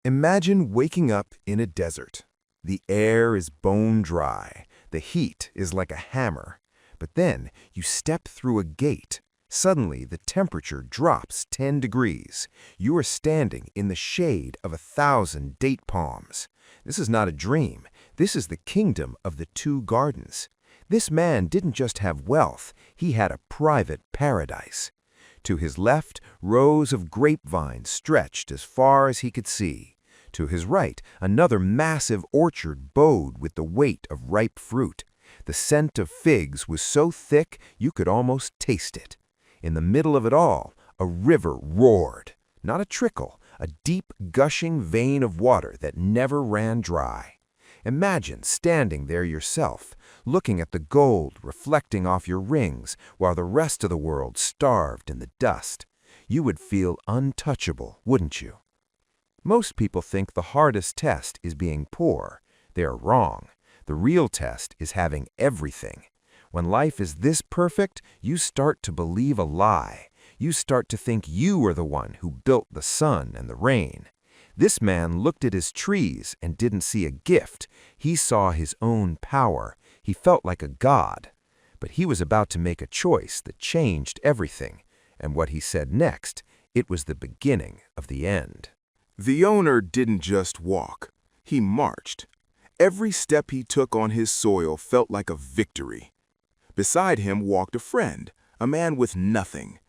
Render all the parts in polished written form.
Imagine waking up in a desert. The air is bone dry. The heat is like a hammer. But then you step through a gate. Suddenly, the temperature drops 10 degrees. You are standing in the shade of 1,000 date palms. This is not a dream. This is the kingdom of the two gardens. This man didn't just have wealth, he had a private paradise. To his left, rows of grapevines stretched as far as he could see. To his right, another massive orchard bowed with the weight of ripe fruit. The scent of figs was so thick you could almost taste it. In the middle of it all, a river roared. Not a trickle, a deep, gushing vein of water that never ran dry. Imagine standing there yourself, looking at the gold reflecting off your rings while the rest of the world starved in the dust. You would feel untouchable, wouldn't you? Most people think the hardest test is being poor. They are wrong. The real test is having everything. When life is this perfect, you start to believe a lie. You start to think you are the one who built the sun and the rain. This man looked at his trees and didn't see a gift. He saw his own power. He felt like a god. But he was about to make a choice that changed everything. And what he said next, it was the beginning of the end. The owner didn't just walk. He marched. Every step he took on his soil felt like a victory. Beside him walked a friend, a man with nothing.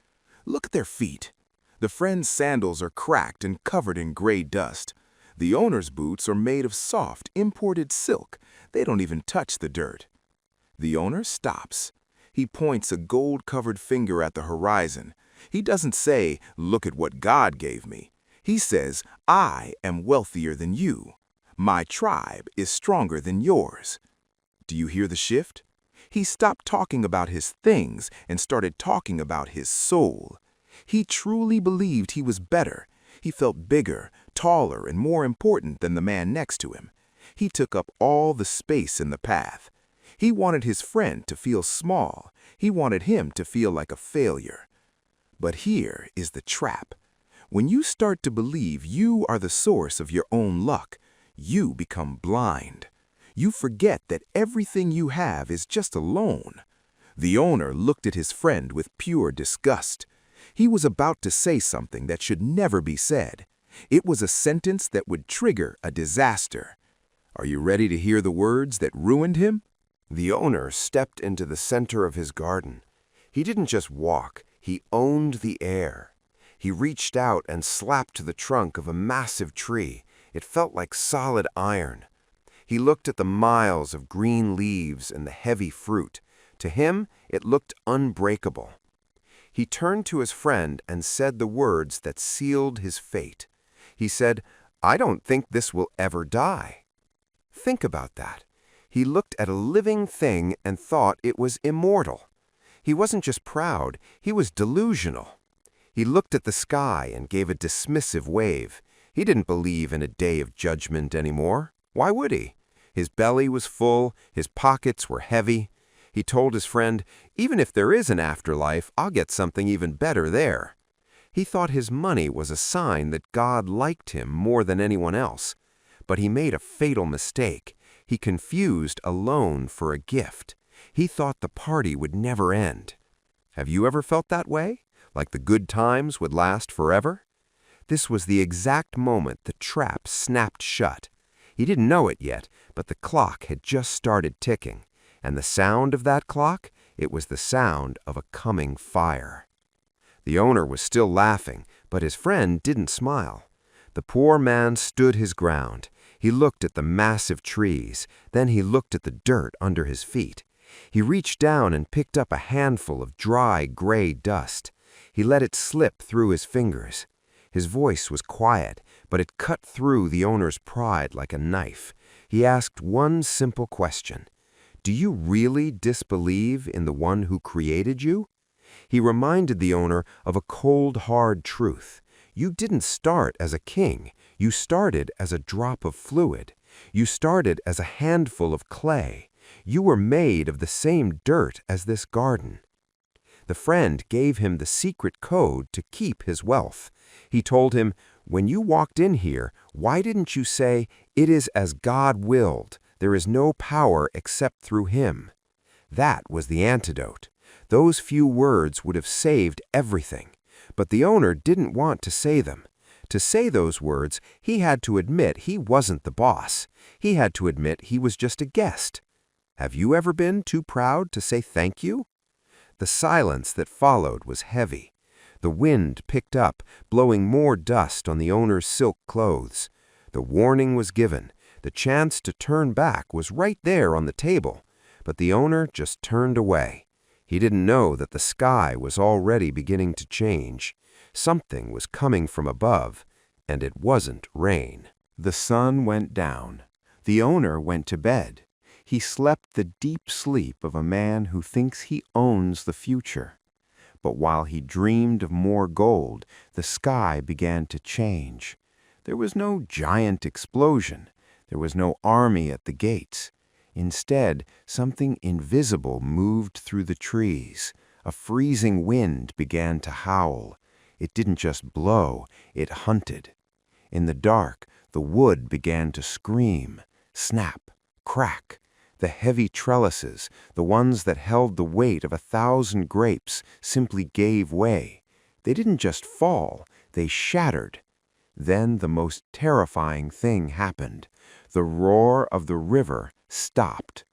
Look at their feet. The friend's sandals are cracked and covered in gray dust. The owner's boots are made of soft, imported silk. They don't even touch the dirt. The owner stops. He points a gold-covered finger at the horizon. He doesn't say, "Look at what God gave me." He says, "I am wealthier than you. My tribe is stronger than yours." Do you hear the shift? He stopped talking about his things and started talking about his soul. He truly believed he was better. He felt bigger, taller, and more important than the man next to him. He took up all the space in the path. He wanted his friend to feel small. He wanted him to feel like a failure. But here is the trap. When you start to believe you are the source of your own luck, you become blind. You forget that everything you have is just a loan. The owner looked at his friend with pure disgust. He was about to say something that should never be said. It was a sentence that would trigger a disaster. Are you ready to hear the words that ruined him? The owner stepped into the center of his garden. He didn't just walk, he owned the air. He reached out and slapped the trunk of a massive tree. It felt like solid iron. He looked at the miles of green leaves and the heavy fruit. To him, it looked unbreakable. He turned to his friend and said the words that sealed his fate. He said, "I don't think this will ever die." Think about that. He looked at a living thing and thought it was immortal. He wasn't just proud, he was delusional. He looked at the sky and gave a dismissive wave. He didn't believe in a day of judgment anymore. Why would he? His belly was full, his pockets were heavy. He told his friend, "Even if there is an afterlife, I'll get something even better there." He thought his money was a sign that God liked him more than anyone else. But he made a fatal mistake. He confused a loan for a gift. He thought the party would never end. Have you ever felt that way? Like the good times would last forever? This was the exact moment the trap snapped shut. He didn't know it yet, but the clock had just started ticking. And the sound of that clock, it was the sound of a coming fire. The owner was still laughing, but his friend didn't smile. The poor man stood his ground. He looked at the massive trees, then he looked at the dirt under his feet. He reached down and picked up a handful of dry, gray dust. He let it slip through his fingers. His voice was quiet, but it cut through the owner's pride like a knife. He asked one simple question. Do you really disbelieve in the one who created you? He reminded the owner of a cold, hard truth. You didn't start as a king. You started as a drop of fluid. You started as a handful of clay. You were made of the same dirt as this garden. The friend gave him the secret code to keep his wealth. He told him, When you walked in here, why didn't you say, 'It is as God willed. There is no power except through Him'?" That was the antidote. Those few words would have saved everything. But the owner didn't want to say them. To say those words, he had to admit he wasn't the boss. He had to admit he was just a guest. Have you ever been too proud to say thank you? The silence that followed was heavy. The wind picked up, blowing more dust on the owner's silk clothes. The warning was given. The chance to turn back was right there on the table. But the owner just turned away. He didn't know that the sky was already beginning to change. Something was coming from above, and it wasn't rain. The sun went down. The owner went to bed. He slept the deep sleep of a man who thinks he owns the future. But while he dreamed of more gold, the sky began to change. There was no giant explosion. There was no army at the gates. Instead, something invisible moved through the trees. A freezing wind began to howl. It didn't just blow, it hunted. In the dark, the wood began to scream. Snap, crack. The heavy trellises, the ones that held the weight of 1,000 grapes, simply gave way. They didn't just fall, they shattered. Then the most terrifying thing happened. The roar of the river stopped.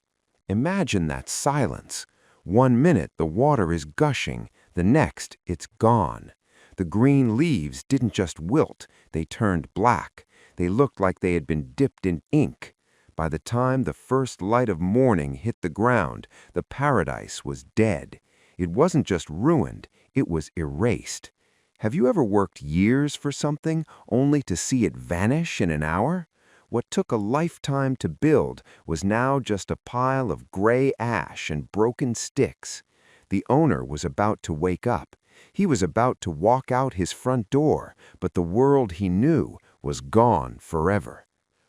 Imagine that silence. 1 minute the water is gushing, the next it's gone. The green leaves didn't just wilt, they turned black. They looked like they had been dipped in ink. By the time the first light of morning hit the ground, the paradise was dead. It wasn't just ruined, it was erased. Have you ever worked years for something only to see it vanish in an hour? What took a lifetime to build was now just a pile of gray ash and broken sticks. The owner was about to wake up. He was about to walk out his front door, but the world he knew was gone forever.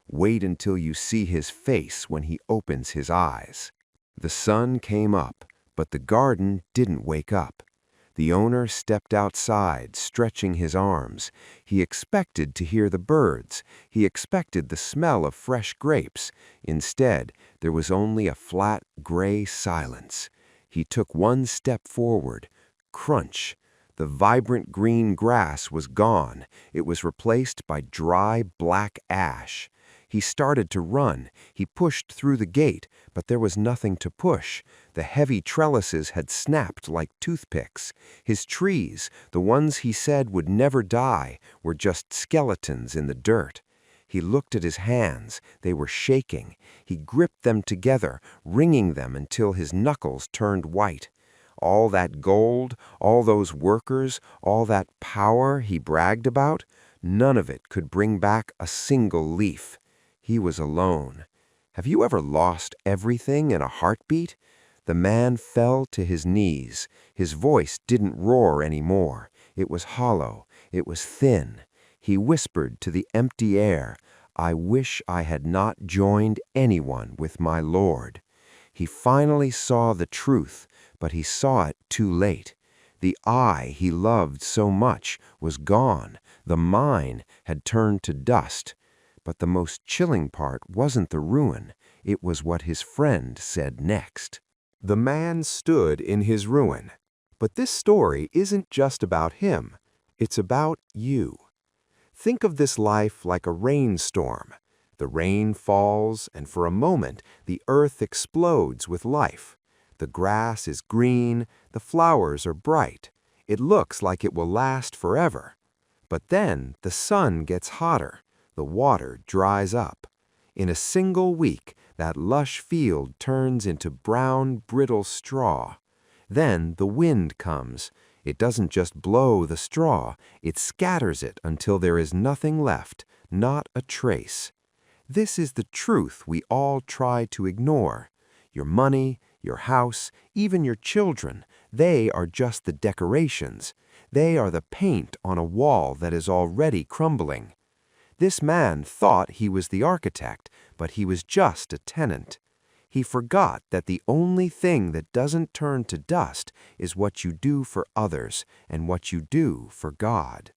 Wait until you see his face when he opens his eyes. The sun came up, but the garden didn't wake up. The owner stepped outside, stretching his arms. He expected to hear the birds. He expected the smell of fresh grapes. Instead, there was only a flat, gray silence. He took one step forward. Crunch. The vibrant green grass was gone. It was replaced by dry, black ash. He started to run. He pushed through the gate, but there was nothing to push. The heavy trellises had snapped like toothpicks. His trees, the ones he said would never die, were just skeletons in the dirt. He looked at his hands. They were shaking. He gripped them together, wringing them until his knuckles turned white. All that gold, all those workers, all that power he bragged about, none of it could bring back a single leaf. He was alone. Have you ever lost everything in a heartbeat? The man fell to his knees. His voice didn't roar anymore. It was hollow. It was thin. He whispered to the empty air, "I wish I had not joined anyone with my Lord." He finally saw the truth, but he saw it too late. The I he loved so much was gone. The mine had turned to dust. But the most chilling part wasn't the ruin. It was what his friend said next. The man stood in his ruin. But this story isn't just about him. It's about you. Think of this life like a rainstorm. The rain falls, and for a moment, the earth explodes with life. The grass is green, the flowers are bright. It looks like it will last forever. But then the sun gets hotter. The water dries up. In a single week, that lush field turns into brown, brittle straw. Then the wind comes. It doesn't just blow the straw, it scatters it until there is nothing left, not a trace. This is the truth we all try to ignore. Your money, your house, even your children, they are just the decorations. They are the paint on a wall that is already crumbling. This man thought he was the architect, but he was just a tenant. He forgot that the only thing that doesn't turn to dust is what you do for others and what you do for God.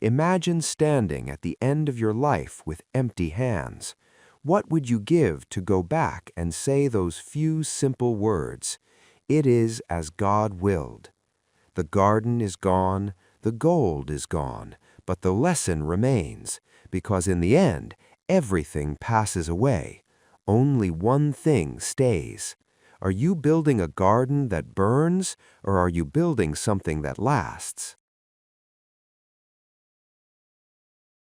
Imagine standing at the end of your life with empty hands. What would you give to go back and say those few simple words? It is as God willed. The garden is gone, the gold is gone, but the lesson remains, because in the end, everything passes away. Only one thing stays. Are you building a garden that burns, or are you building something that lasts?